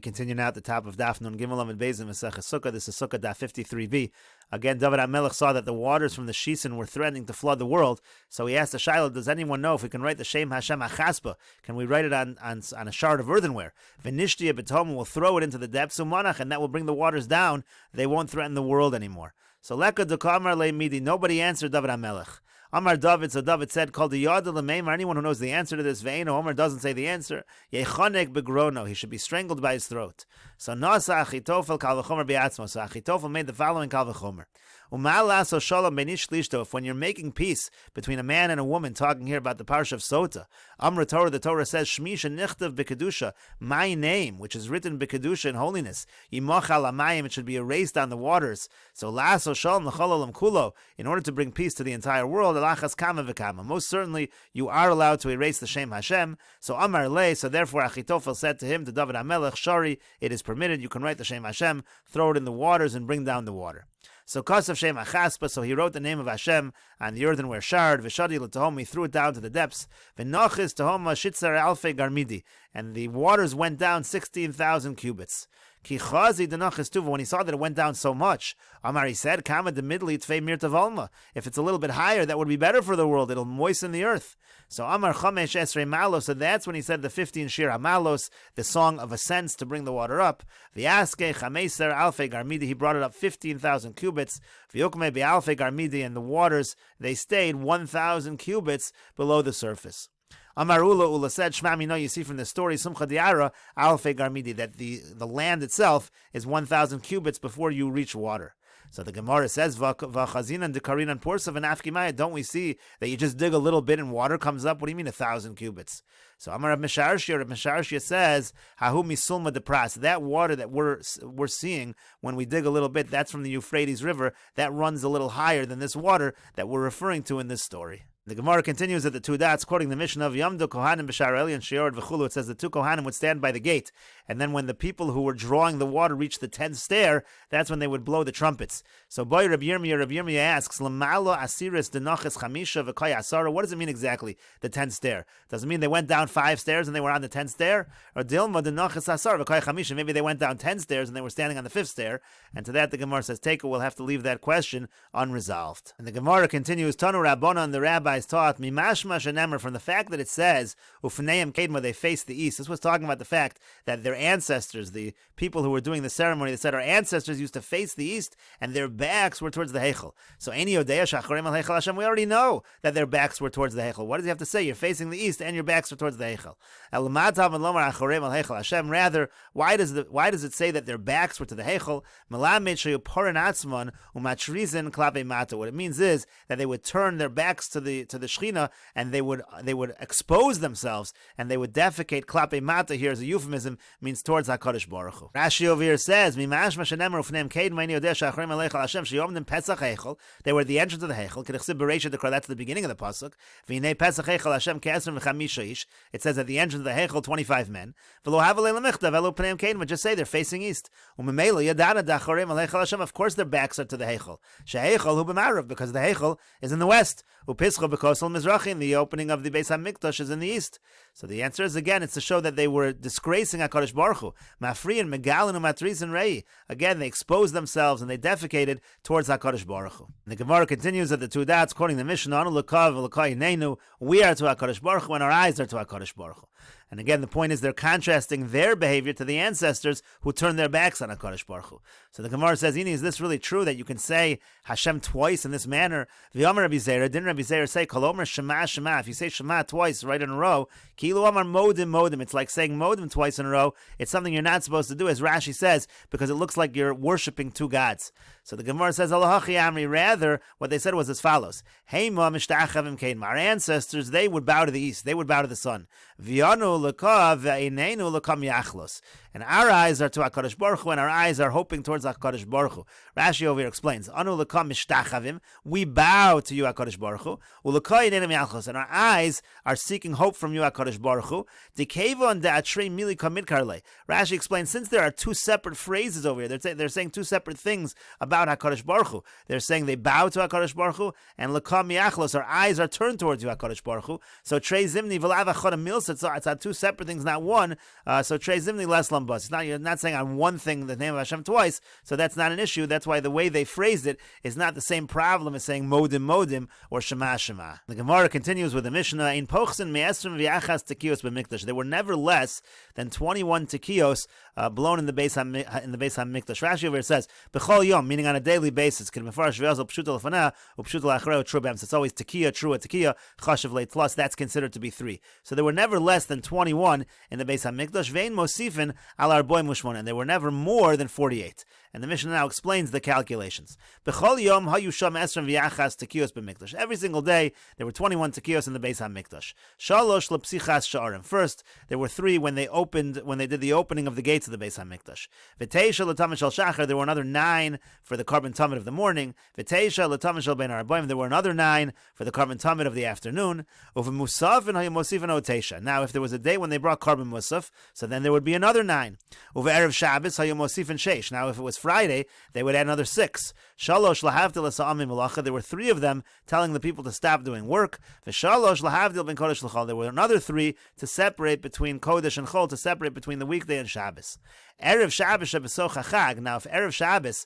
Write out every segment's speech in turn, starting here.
Continue now at the top of Daf Nun Gimel and Beis in Meseches Sukkah. This is Sukkah Daf 53b. Again, David HaMelech saw that the waters from the Shison were threatening to flood the world, so he asked the Shiloh, does anyone know if we can write the Shem Hashem HaChaspa? Can we write it on a shard of earthenware? V'nishtiya b'tom, we'll throw it into the depths of Monach, and that will bring the waters down. They won't threaten the world anymore. So Leka Dukamar Le Midi, nobody answered David HaMelech. Amar David, so David said, called the Yad L'Meimar, anyone who knows the answer to this, Ve'eno Omer doesn't say the answer, Yechonek Begrono, he should be strangled by his throat. So Nasa Achitofel Kal V'chomer Be'atzmo, so Achitofel made the following Kal V'chomer. Uma'alaso Shalom Benish Lishto, if when you're making peace between a man and a woman, talking here about the Parsha of Sota, Amra Torah, the Torah says, Shmish Nichtav B'Kedusha, my name, which is written B'Kedusha in holiness, Yimoch Al Amayim, it should be erased on the waters. So Laso Shalom L'chol Olam Kulo, in order to bring peace to the entire world, Elachas Kama V'Kama, most certainly you are allowed to erase the Shem Hashem. So Amar Le, so therefore Achitofel said to him, to David HaMelech, Shari, it is permitted, you can write the Shem Hashem, throw it in the waters and bring down the water. So Kasav Shem Achaspa, so he wrote the name of Hashem on the earthenware shard, V'shadi l'tahom, he threw it down to the depths, V'nochis tahoma shitzar alfe garmidi, and the waters went down 16,000 cubits. Ki chazi denachis tuva, when he saw that it went down so much, Amar, he said, Kama de midli tfei mirta valma, if it's a little bit higher, that would be better for the world, it'll moisten the earth. So Amar chamesh esrei malos, so that's when he said the 15 shir hamalos, the song of ascents to bring the water up. V'yaske chameser alfe garmidi, he brought it up 15,000 cubits. V'yokme be'alfe garmidi, and the waters, they stayed 1,000 cubits below the surface. Amar Ula said, Shmami, no, you see from the story, Sumcha Diara, Alfe Garmidi, that the land itself is 1,000 cubits before you reach water. So the Gemara says, V'chazinan dekarinan porsav and afkimaya, don't we see that you just dig a little bit and water comes up? What do you mean 1,000 cubits? So Amar Rav Misharshia says, Hahu misulma depras, that water that we're seeing when we dig a little bit, that's from the Euphrates River, that runs a little higher than this water that we're referring to in this story. The Gemara continues at the two dots, quoting the Mishnah of Yamdu Kohanim B'Shar Elyon Sheord V'chulu. It says the two Kohanim would stand by the gate, and then when the people who were drawing the water reached the 10th stair, that's when they would blow the trumpets. So Boy Reb Yirmiyah asks, L'malo Asiris Denoches Chamisha V'Koy Asara. What does it mean exactly, the 10th stair? Does it mean they went down 5 stairs and they were on the 10th stair? Or Dilma Denoches Asara V'Koy Chamisha, maybe they went down 10 stairs and they were standing on the 5th stair? And to that the Gemara says, we'll have to leave that question unresolved. And the Gemara continues, Tanu Rabbona, and the rabbis taught, Mimashma shenemer, from the fact that it says, Ufneim Kedma, they face the east. This was talking about the fact that their ancestors, the people who were doing the ceremony, they said our ancestors used to face the east and their backs were towards the Heichel. So Eni Yodeya Shacharim al Heichel Hashem, we already know that their backs were towards the Heichel. What does he have to say? You're facing the east and your backs are towards the Heichel. Elamatav and Lomar Achorim al Heichel Hashem. Rather, why does it say that their backs were to the Heichel? Melamed Sheyuporin Atzmon Umatrizin Klape Mata. What it means is that they would turn their backs to the Shechina, and they would expose themselves and they would defecate. Klape Mata here as a euphemism means towards HaKadosh Baruch Hu. Rashi over here says, they were at the entrance of the Heichel. That's the beginning of the pasuk. It says at the entrance of the Heichel 25 men. Just say they're facing east. Of course their backs are to the Heichel, because the Heichel is in the west. And the opening of the Beis HaMikdash is in the east. So the answer is, again, it's to show that they were disgracing HaKadosh Baruch Hu. Mafriyan, Megalin, Umatrizin Rei. Again, they exposed themselves and they defecated towards HaKadosh Baruch Hu. The Gemara continues at the two dots, quoting the Mishnah, Anu L'kav L'kai Neinu, we are to HaKadosh Baruch Hu and our eyes are to HaKadosh Baruch Hu. And again, the point is they're contrasting their behavior to the ancestors who turned their backs on HaKadosh Baruch Hu. So the Gemara says, Ini, is this really true that you can say Hashem twice in this manner? V'yomer Rabbi Zera, didn't Rabbi Zera say, Kolomer Shema Shema, if you say Shema twice right in a row, Kilu Amar Modim Modim, it's like saying Modim twice in a row. It's something you're not supposed to do, as Rashi says, because it looks like you're worshiping two gods. So the Gemara says, Alahachi Amri, rather, what they said was as follows, Heima Mishtachavim Kein, our ancestors, they would bow to the east, they would bow to the sun. V'yanu L'kav Ve'einenu L'kam Yachlos. And our eyes are to HaKadosh Baruch Hu, and our eyes are hoping towards HaKadosh Baruch Hu. Rashi over here explains, Anu L'kam Mishtachavim, we bow to you, HaKadosh Baruch Hu, U'L'kai Einenu Yachlos, and our eyes are seeking hope from you, HaKadosh Baruch Hu. Dekevon Da'atrei Mili Kamid Karle. Rashi explains, since there are two separate phrases over here, they're saying two separate things about HaKadosh Baruch Hu. They're saying they bow to HaKadosh Baruch Hu, and L'kam Yachlos, our eyes are turned towards you, HaKadosh Baruch Hu. So Trei Zimni V'Lav Achad Milsa, it's two separate things, not one. So Trei Zimni Les Chacham Bas. You're not saying on one thing the name of Hashem twice, so that's not an issue. That's why the way they phrased it is not the same problem as saying Modim Modim or Shema Shema. The Gemara continues with the Mishnah, in Pochsen me'esrim v'achas tekiyos b'mikdash. There were never less than 21 tekiyos blown in the Beis HaMikdash. Rashi over here says, B'chol yom, meaning on a daily basis. It's always tekiah, trua, tekiah, chashav leit plus. That's considered to be 3. So there were never less than 21 in the Beis HaMikdash. Vein mosifin al arboim u'shmona, and there were never more than 48. And the Mishnah now explains the calculations. B'chol yom hayu sham esrim v'yachas tekiyos b'mikdash. Every single day there were 21 tekiyos in the Beis HaMikdash. Shalosh lepsichas sha'arim. First, there were 3 when they did the opening of the gates of the Beis HaMikdash. V'teisha l'tamid shel shachar. There were another 9 for the carbon tamid of the morning. V'teisha l'tamid shel bein ha'arboim. There were another 9 for the carbon tamid of the afternoon. Uvemusafin hayu mosifin oteisha. Now, if there was a day when they brought carbon musaf, so then there would be another 9. Uve'erev Shabbos hayu mosifin sheish. Now, if it was Friday, they would add another 6. Shalosh lahavdil l'sa'amim malacha. There were 3 of them telling the people to stop doing work. V'shalosh lahavdil ben kodesh l'chol. There were another 3 to separate between kodesh and chol, to separate between the weekday and Shabbos. Erev Shabbos shebesoch hachag. Now, if Erev Shabbos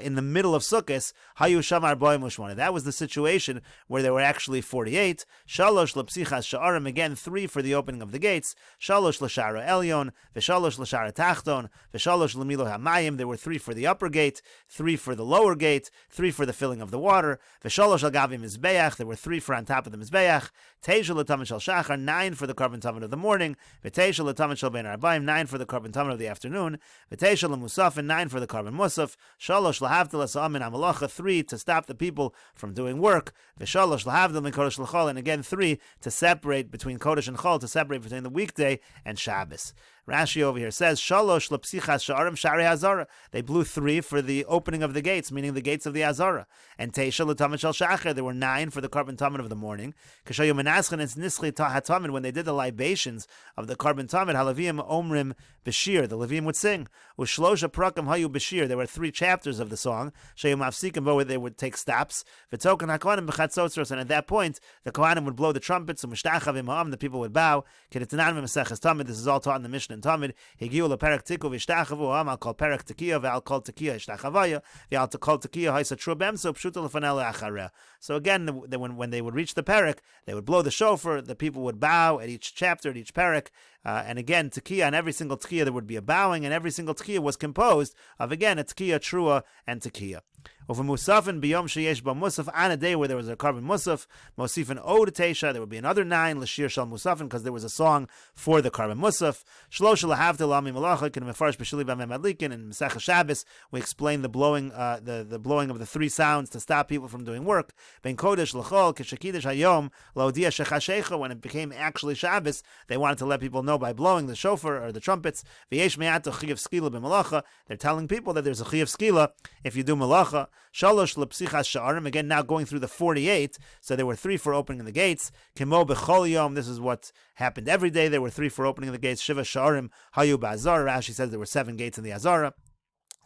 in the middle of Sukkot, hayu shamar boim u'shmona. That was the situation where there were actually 48. Shalosh lepsichas sha'arim. Again, 3 for the opening of the gates. Shalosh l'shara elyon, v'shalosh l'shara tachton, v'shalosh l'milo hamayim. There were 3 for the upper gate, 3 for the lower gate, 3 for the filling of the water. V'shalosh al gavi mizbeach. There were 3 for on top of the mizbeach. Teisha l'tamid shel shachar. 9 for the carbon tamid of the morning. V'teisha l'tamid shel bein arbaim. 9 for the carbon tamid of the afternoon. V'teisha l'musafin. 9 for the carbon musaf. Shalosh lahavdil l'sa'amin amalacha. 3 to stop the people from doing work. V'shalosh lahavdil min kodesh l'chol. And again 3 to separate between kodesh and chol, to separate between the weekday and Shabbos. Rashi over here says, Shalosh lepsichas sha'arim shari hazara. They blew 3 for the opening of the gates, meaning the gates of the Hazara. And Teisha l'tamid shel shachar. There were 9 for the carbon tamid of the morning. Kashayu menaschen es nischli hatamid. When they did the libations of the carbon tamid, halavim omrim b'shir. The Levim would sing. Ushlosha prakam hayu b'shir. There were 3 chapters of the song. Shayu mafsikim, where they would take stops. V'token hakohanim b'chatzotzros. And at that point, the kohanim would blow the trumpets. U'mishtachavim ha'am. The people would bow. K'nitanan v'meseches tamid. This is all taught in the Mishnah and Talmud. Higiu leperek tiku v'ishtachavu ha'am al kol perek tekiya ve'al kol tekiya ishtachavaya ve'al kol tekiya ha'isa tru b'emso pshuta lefanel le'achareh. So again, when they would reach the perek, they would blow the shofar. The people would bow at each chapter, at each perek. And again, tekiya, on every single tekiya there would be a bowing, and every single tekiya was composed of, again, a tekiya, trua, and tekiya. Over musafin biyom sheyesh ba musaf, on a day where there was a carbon musaf, mosifin od teisha, there would be another 9 l'shir shal musafin, because there was a song for the carbon musaf. Shlosh lahavdil lami malacha kin mefarish b'shili b'mem adlikin. In Meseches Shabbos we explain the blowing, the blowing of the 3 sounds to stop people from doing work. Ben kodesh l'chol kishakidesh hayom laodia shechashecha. When it became actually Shabbos, they wanted to let people know by blowing the shofar or the trumpets. V'yesh me'at chiyav skila b'malacha. They're telling people that there's a chiyav skila if you do malacha. Shalosh lepsichas sha'arim. Again, now going through the 48. So there were 3 for opening the gates. Kimo b'chol yom. This is what happened every day. There were 3 for opening the gates. Shiva sha'arim hayu ba'azara. Rashi says there were 7 gates in the Azara.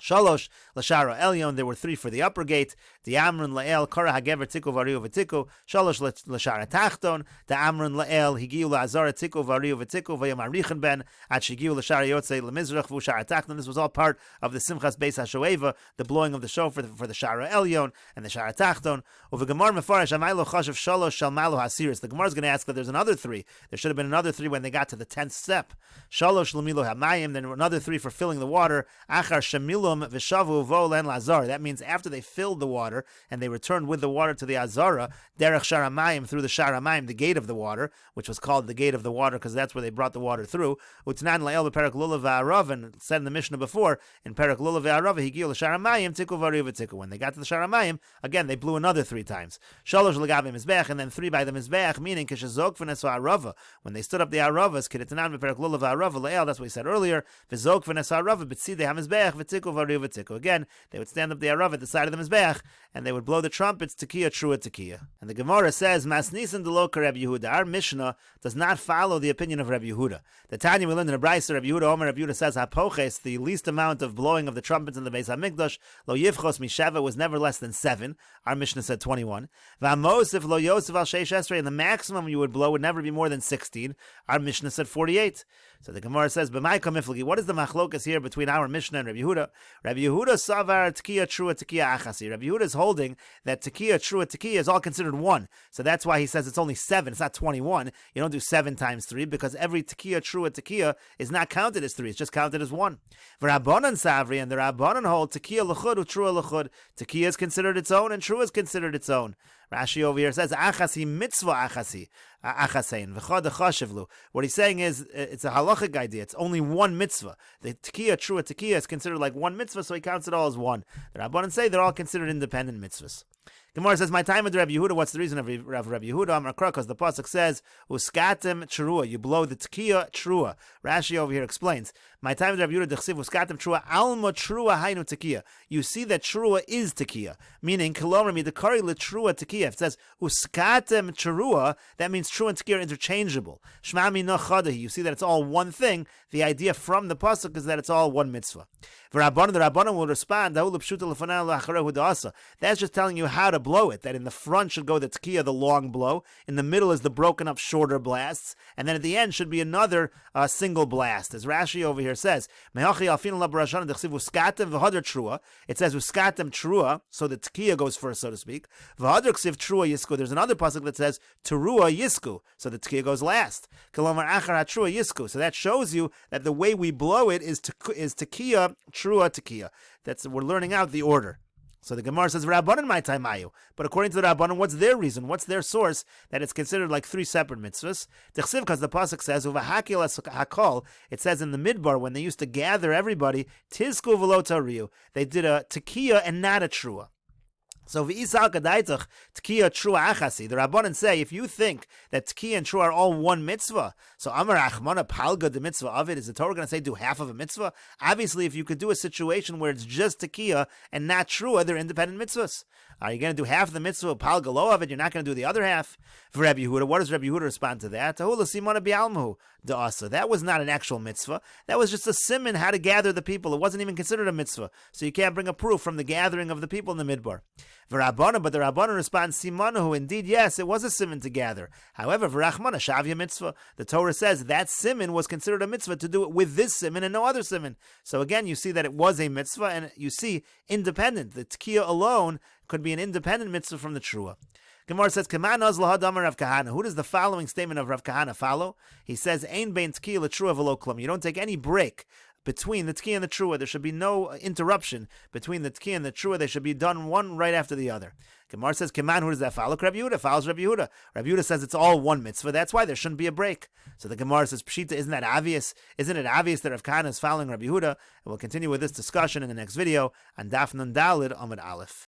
Shalosh l'shara elyon. There were 3 for the upper gate. The amrun la'el kara hagever tiku variu v'tiku. Shalosh l'shara tachton. The amrun la'el higiu la'azara tiku variu v'tiku v'yam arichen ben at shigiu l'shara yotzei l'mizrach v'ushara tachton. This was all part of the simchas beis hashoeva, the blowing of the shofar for the shara elyon and the shara tachton. Uvegemar mefarish amaylo chashav shalosh shal malu hasiris. The Gemara is going to ask that there's another 3. There should have been another 3 when they got to the 10th step. Shalosh l'milo hamayim. Then another 3 for filling the water. Achar shemilu. That means after they filled the water and they returned with the water to the Azara, derech sharamayim, through the sharamayim, the gate of the water, which was called the gate of the water because that's where they brought the water through. Utnan la'el beperek lulav v'arav, and said in the Mishnah before, in perek lulav v'arav, higiu l'sharamayim tiku variu v'tiku. When they got to the sharamayim, again they blew another 3 times. Shalosh l'gavi mizbeach, and then 3 by the mizbeach, meaning kishazok v'nesu arava. When they stood up the aravas, kidetanan beperek lulav v'arav la'el, that's what we said earlier. V'zok v'nesu arava b'tzidei hamizbeach v'tiku variu v'tiku. Again, they would stand up the Arav at the side of the Mizbeach, and they would blow the trumpets, tekiya, trua, tekiya. And the Gemara says, Mas nisan delo ka Rabbi Yehuda. Our Mishnah does not follow the opinion of Rabbi Yehuda. The Tanya we learned in the Brayso, Rabbi Yehuda, Omer Rabbi Yehuda says, Hapoches, the least amount of blowing of the trumpets in the Beis HaMikdash, lo yivchos misheva, was never less than 7. Our Mishnah said 21. V'amosif lo yosef al sheish esrei, and the maximum you would blow would never be more than 16. Our Mishnah said 48. So the Gemara says, "B'mai kamiflagi." What is the machlokas here between our Mishnah and Rabbi Yehuda? Rabbi Yehuda savar tekiya trua tekiya achasi. Rabbi Yehuda is holding that tekiya trua tekiya is all considered one. So that's why he says it's only 7. It's not 21. You don't do 7 times 3 because every tekiya trua tekiya is not counted as 3. It's just counted as 1. V'Rabbanan savri, and the Rabbanan hold tekiya l'chud u'trua l'chud. Tekiya is considered its own and trua is considered its own. Rashi over here says achasi mitzvah achasi achasein v'chad chashivlu. What he's saying is it's a halachic idea. It's only one mitzvah. The tekiya trua tekiya is considered like one mitzvah, so he counts it all as one. The Rabbanan say they're all considered independent mitzvahs. Gemara says, "My time with Rabbi Yehuda." What's the reason of Rabbi Yehuda? Amar, because the pasuk says, "Uskatem trua." You blow the tekiya trua. Rashi over here explains, "My time with Rabbi Yehuda dechsiv uskatem trua alma trua hainu tekiya." You see that trua is tekiya, meaning kilomar midakari letrua tekiya. If it says uskatem trua, that means trua and tekiya are interchangeable. Shma mina chadahi. You see that it's all one thing. The idea from the pasuk is that it's all one mitzvah. The Rabbanan will respond, that's just telling you how to blow it, that in the front should go the tekiya, the long blow, in the middle is the broken up shorter blasts, and then at the end should be another single blast. As Rashi over here says, it says uskatem trua, so the tekiya goes first, so to speak. There's another pasuk that says terua yisku, so the tekiya goes last. So that shows you that the way we blow it is tekiya trua tekiya. We're learning out the order. So the Gemara says, "Rabbanan my taimayu." But according to the Rabbanan, what's their reason? What's their source that it's considered like 3 separate mitzvahs? Because the pasuk says, "Uvahakil hakol." It says in the midbar when they used to gather everybody, "Tizku v'lo tariu." They did a tekiya and not a trua. So v'isal kadaitach tekiya trua achasi. The Rabbanan say if you think that tekiya and trua are all one mitzvah, so amar achmana palga the mitzvah of it, is the Torah going to say do half of a mitzvah? Obviously, if you could do a situation where it's just tekiya and not trua, they're independent mitzvahs. Are you going to do half the mitzvah palga lo of it? You're not going to do the other half. For Rabbi Yehuda, what does Rabbi Yehuda respond to that? That was not an actual mitzvah. That was just a siman how to gather the people. It wasn't even considered a mitzvah. So you can't bring a proof from the gathering of the people in the midbar. But the Rabbanan responds, Simanahu, indeed, yes, it was a siman to gather. However, V'rachmana shavya mitzvah. The Torah says that siman was considered a mitzvah to do it with this siman and no other siman. So again, you see that it was a mitzvah, and you see independent. The tekiya alone could be an independent mitzvah from the trua. Gemara says, Rav Kahana. Who does the following statement of Rav Kahana follow? He says, Ein bein tekiya l'trua v'lo klum. You don't take any break between the tekiya and the trua. There should be no interruption between the tekiya and the trua. They should be done one right after the other. Gemara says, Keman, who does that follow? Rabbi Yehuda follows Rabbi Yehuda. Rabbi Yehuda says it's all one mitzvah. That's why there shouldn't be a break. So the Gemara says, Pshita, isn't that obvious? Isn't it obvious that Rav Kahana is following Rabbi Yehuda? And we'll continue with this discussion in the next video on Daf Nun Dalid Amud Aleph.